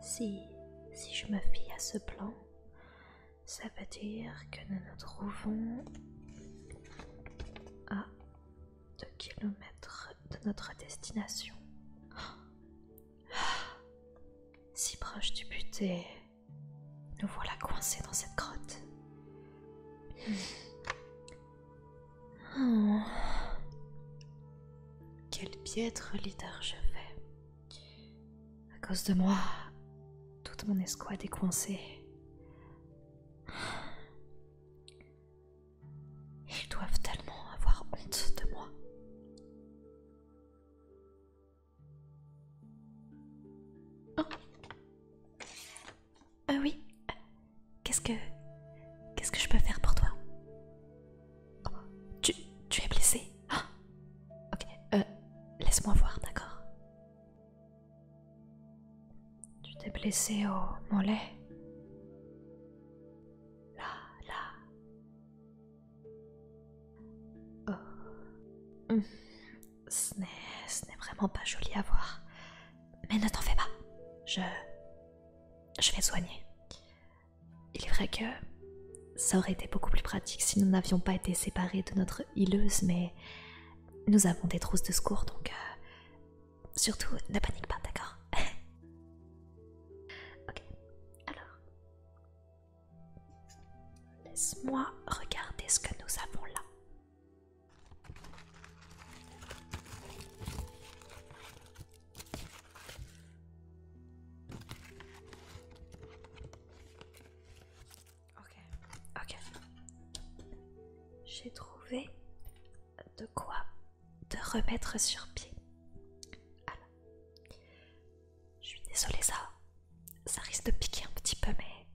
Si je me fie à ce plan, ça veut dire que nous nous trouvons à 2 kilomètres de notre destination. Si proche du but et nous voilà coincés dans cette grotte. Oh. Quel piètre leader je fais. À cause de moi, toute mon escouade est coincée. Ils doivent tellement avoir honte de moi. Oh. Oui. Qu'est-ce que je peux faire pour toi? Oh. Tu es blessé? Oh. Ok. Laisse-moi voir, d'accord? Tu t'es blessé au mollet? Là. Oh. Ce n'est vraiment pas joli à voir. Mais ne t'en fais pas. Je vais soigner. Il est vrai que ça aurait été beaucoup plus pratique si nous n'avions pas été séparés de notre hileuse, mais nous avons des trousses de secours, donc surtout ne panique pas, d'accord? Ok, alors laisse-moi regarder ce que nous avons là. Ok. J'ai trouvé de quoi te remettre sur pied. Alors, je suis désolée, ça risque de piquer un petit peu, mais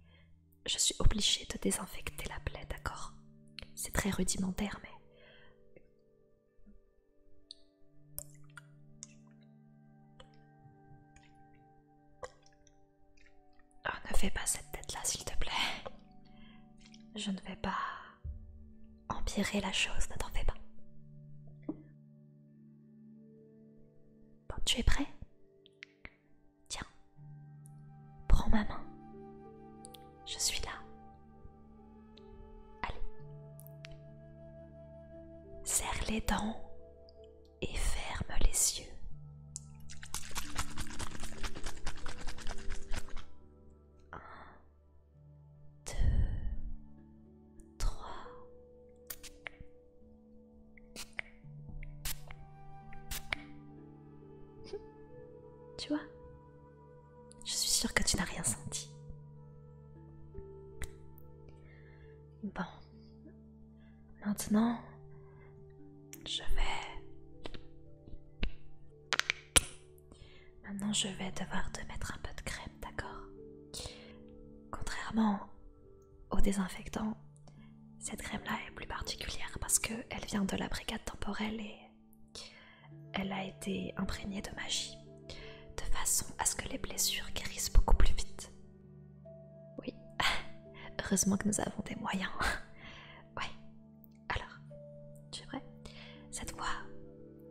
je suis obligée de désinfecter la plaie, d'accord? C'est très rudimentaire, mais... Oh, ne fais pas cette tête-là, s'il te plaît. Je ne vais pas empirer la chose, ne t'en fais pas. Bon, tu es prêt? Tiens, prends ma main. Je suis là. Allez. Serre les dents et ferme les yeux. 1, 2, 3. Tu vois? Je suis sûre que tu n'as rien senti. Bon. Maintenant, je vais devoir te mettre un peu de crème, d'accord? Contrairement au désinfectant, cette crème-là est plus particulière parce qu'elle vient de la brigade temporelle et elle a été imprégnée de magie, de façon à ce que les blessures guérissent beaucoup plus vite. Oui, heureusement que nous avons des moyens. Ouais, alors, tu es prêt? Cette fois,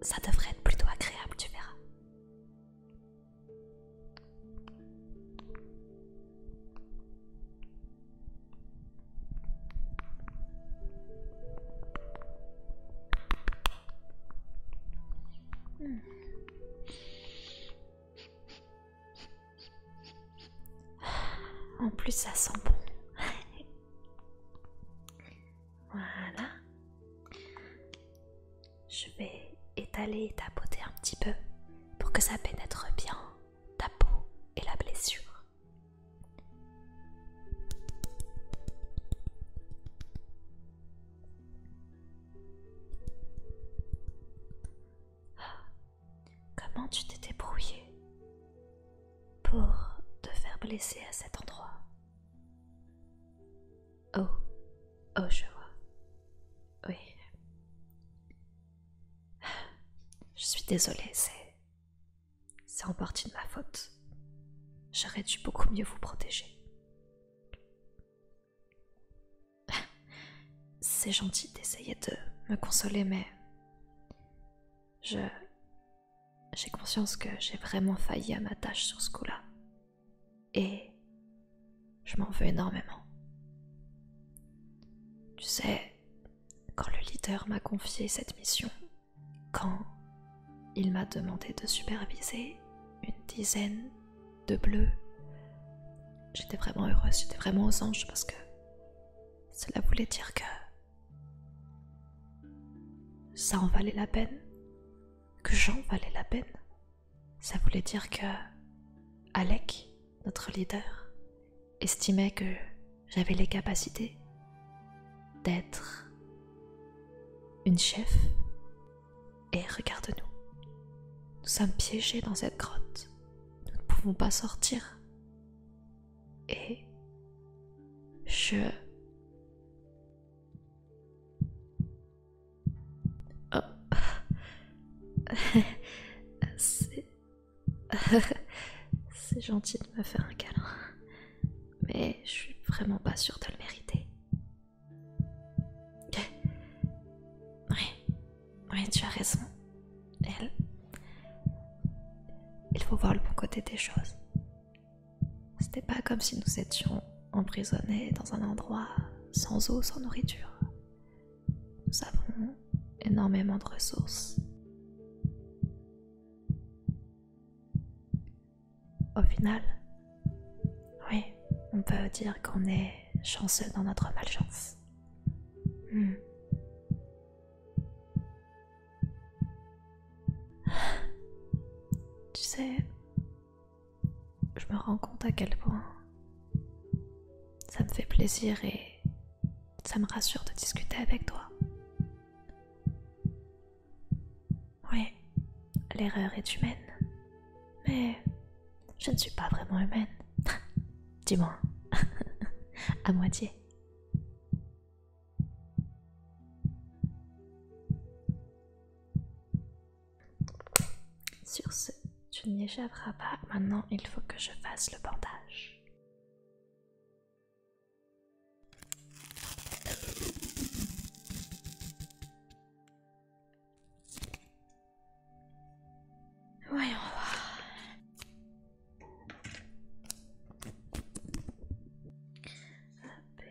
ça devrait être plutôt agréable, tu verras. En plus, ça sent bon. Voilà. Je vais étaler et tapoter un petit peu pour que ça pénètre bien ta peau et la blessure. Comment tu t'es débrouillé pour te faire blesser à cet endroit? Oh, je vois. Oui. Je suis désolée, c'est en partie de ma faute. J'aurais dû beaucoup mieux vous protéger. C'est gentil d'essayer de me consoler, mais j'ai conscience que j'ai vraiment failli à ma tâche sur ce coup-là. Et je m'en veux énormément. Tu sais, quand le leader m'a confié cette mission, quand il m'a demandé de superviser une dizaine de bleus, j'étais vraiment heureuse, j'étais vraiment aux anges parce que cela voulait dire que ça en valait la peine, que j'en valais la peine. Ça voulait dire que Alec, notre leader, estimait que j'avais les capacités d'être une chef. Et regarde-nous, nous sommes piégés dans cette grotte, nous ne pouvons pas sortir. Et je... Oh. C'est gentil de me faire un câlin, mais je suis vraiment pas sûre de le mériter. Oui, tu as raison. Il faut voir le bon côté des choses. C'était pas comme si nous étions emprisonnés dans un endroit sans eau, sans nourriture. Nous avons énormément de ressources. Au final, oui, on peut dire qu'on est chanceux dans notre malchance. Tu sais, je me rends compte à quel point ça me fait plaisir et ça me rassure de discuter avec toi. Oui, l'erreur est humaine, mais je ne suis pas vraiment humaine. Dis-moi, à moitié. Sur ce, tu n'y échapperas pas. Maintenant, il faut que je fasse le bandage. Voyons voir.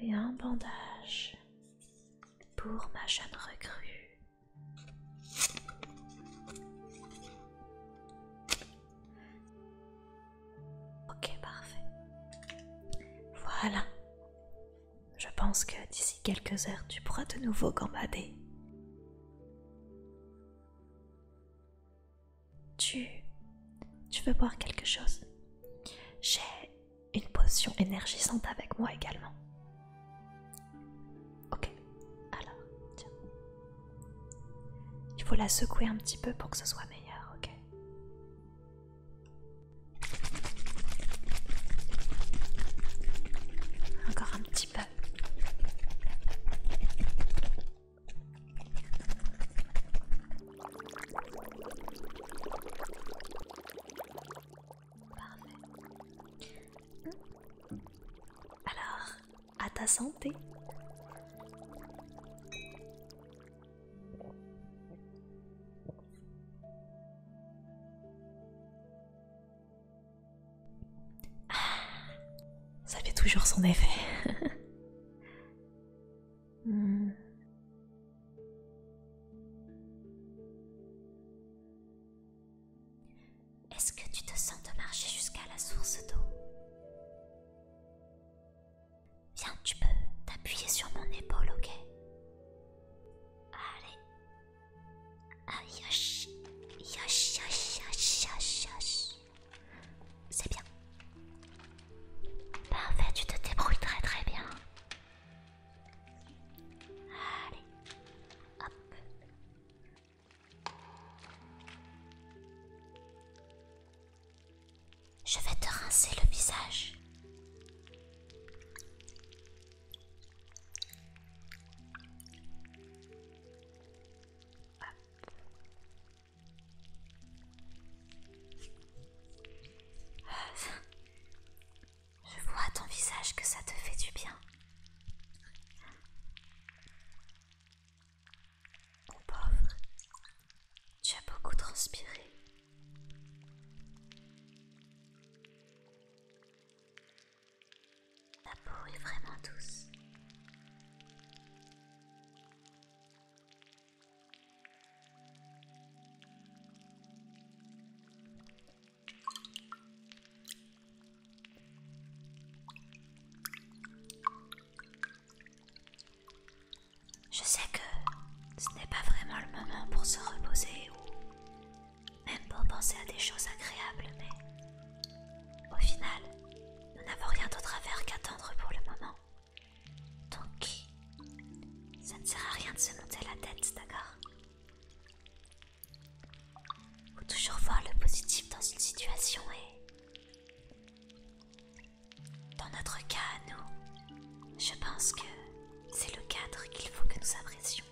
Et un bandage pour ma jeune recrue. Ok, parfait. Voilà. Je pense que d'ici quelques heures, tu pourras de nouveau gambader. Tu veux boire quelque chose? J'ai une potion énergisante avec moi également. Ok, alors, tiens. Il faut la secouer un petit peu pour que ce soit meilleur, ok? Encore un petit peu. Alors, à ta santé. Ça fait toujours son effet. Est-ce que tu te sens de marcher jusqu'à la source d'eau? Viens, tu peux t'appuyer sur mon épaule, ok? Allez. Ah, yosh. Yosh, yosh, yosh, yosh, yosh. C'est bien. Parfait, tu te débrouilles très très bien. Ta peau est vraiment douce. Je sais que ce n'est pas vraiment le moment pour se reposer ou même pour penser à des choses agréables, mais au final, nous n'avons rien d'autre à faire qu'attendre pour le moment. Donc, ça ne sert à rien de se monter la tête, d'accord? Faut toujours voir le positif dans une situation et dans notre cas, nous, je pense que c'est le cadre qu'il faut que nous apprécions.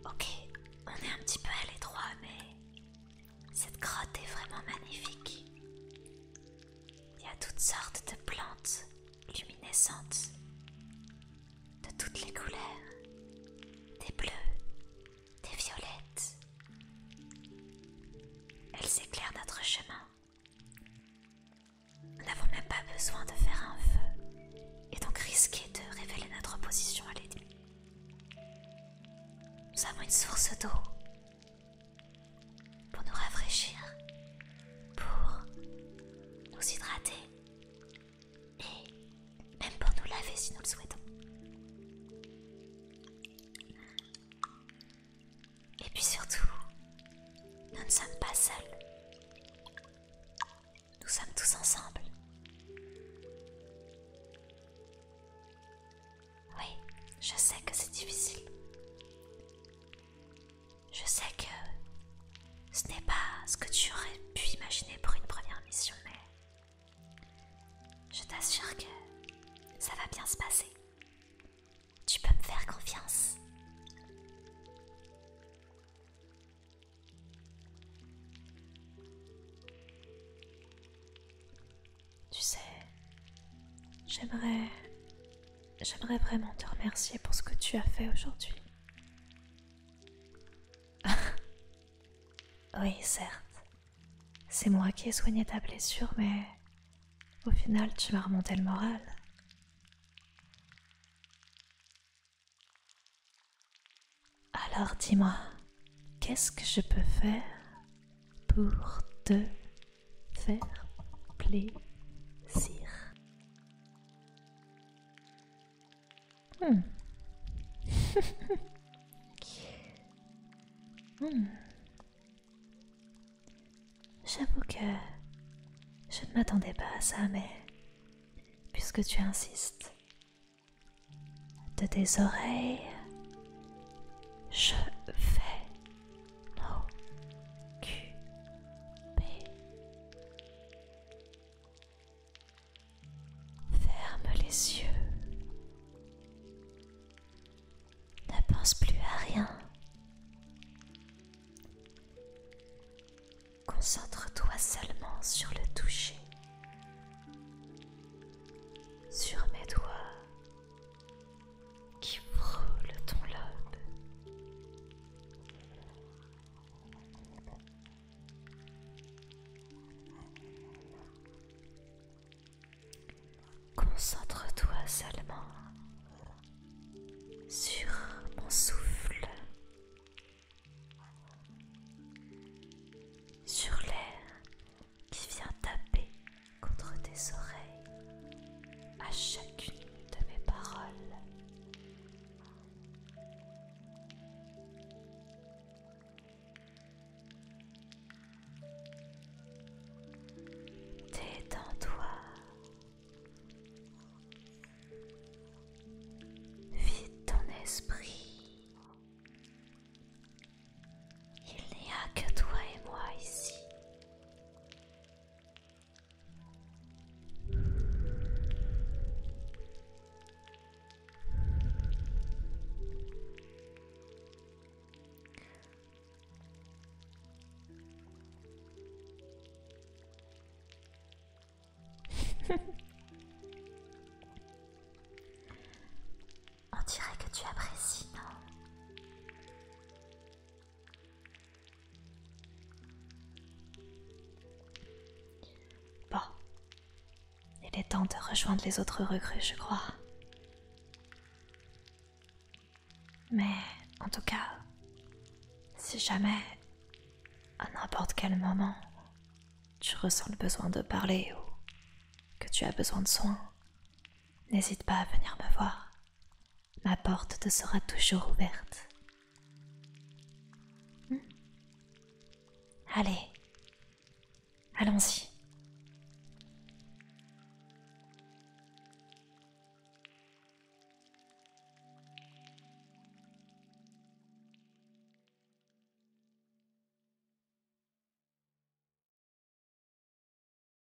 Ok, on est un petit peu à l'étroit, mais cette grotte est vraiment magnifique. Il y a toutes sortes de plantes luminescentes, de toutes les couleurs, des bleus, des violettes. Elles éclairent notre chemin. Nous n'avons même pas besoin de faire un feu et donc risquer de révéler notre position à l'ennemi. Nous avons une source d'eau pour nous rafraîchir, pour nous hydrater et même pour nous laver si nous le souhaitons. Et puis surtout, nous ne sommes pas seuls. Nous sommes tous ensemble. Oui, je sais que c'est difficile. Je sais que ce n'est pas ce que tu aurais pu imaginer pour une première mission, mais je t'assure que ça va bien se passer. Tu peux me faire confiance. Tu sais, j'aimerais vraiment te remercier pour ce que tu as fait aujourd'hui. Oui, certes, c'est moi qui ai soigné ta blessure, mais au final, tu m'as remonté le moral. Alors dis-moi, qu'est-ce que je peux faire pour te faire plaisir? Hmm. Hmm. J'avoue que je ne m'attendais pas à ça, mais puisque tu insistes, de tes oreilles, je vais m'occuper. Ferme les yeux. Ne pense plus à rien. Concentre-toi seulement sur le toucher, sur mes doigts qui frôlent ton lobe. Concentre-toi seulement sur mon souffle, sur l'air qui vient taper contre tes oreilles à chacune de mes paroles. Détends-toi, vide ton esprit. Il n'y a que toi et moi ici. On dirait que tu apprécies, non? Bon, est temps de rejoindre les autres recrues, je crois. Mais en tout cas, si jamais, à n'importe quel moment, tu ressens le besoin de parler ou que tu as besoin de soins, n'hésite pas à venir me voir. Ma porte te sera toujours ouverte. Allez, allons-y.